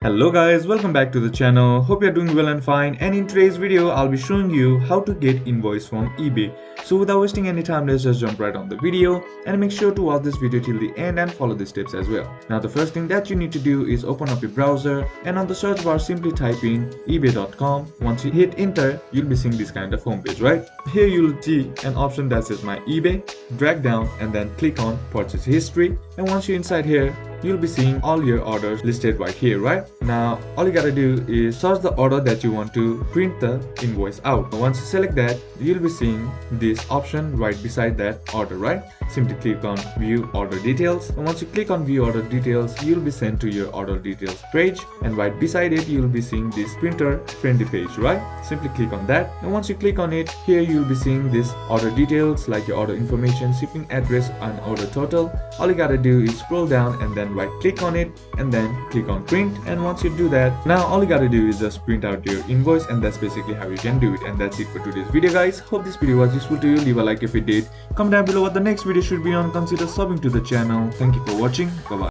Hello guys, welcome back to the channel. Hope you're doing well and fine, and in today's video I'll be showing you how to get invoice from eBay. So without wasting any time, let's just jump right on the video and make sure to watch this video till the end and follow the steps as well. Now the first thing that you need to do is open up your browser and on the search bar simply type in ebay.com. Once you hit enter, you'll be seeing this kind of homepage, right? Here you'll see an option that says my eBay. Drag down and then click on purchase history, and once you're inside here, you'll be seeing all your orders listed right here, right? Now all you gotta do is search the order that you want to print the invoice out. Once you select that, you'll be seeing this option right beside that order, right? Simply click on view order details, and once you click on view order details, you'll be sent to your order details page, and right beside it you'll be seeing this printer friendly page, right? Simply click on that, and once you click on it, here you'll be seeing this order details like your order information, shipping address and order total. All you gotta do is scroll down and then right click on it and then click on print, and once you do that, now all you gotta do is just print out your invoice, and that's basically how you can do it. And that's it for today's video guys. Hope this video was useful to you. Leave a like if it did, comment down below what the next video should be on, consider subbing to the channel. Thank you for watching. Bye bye.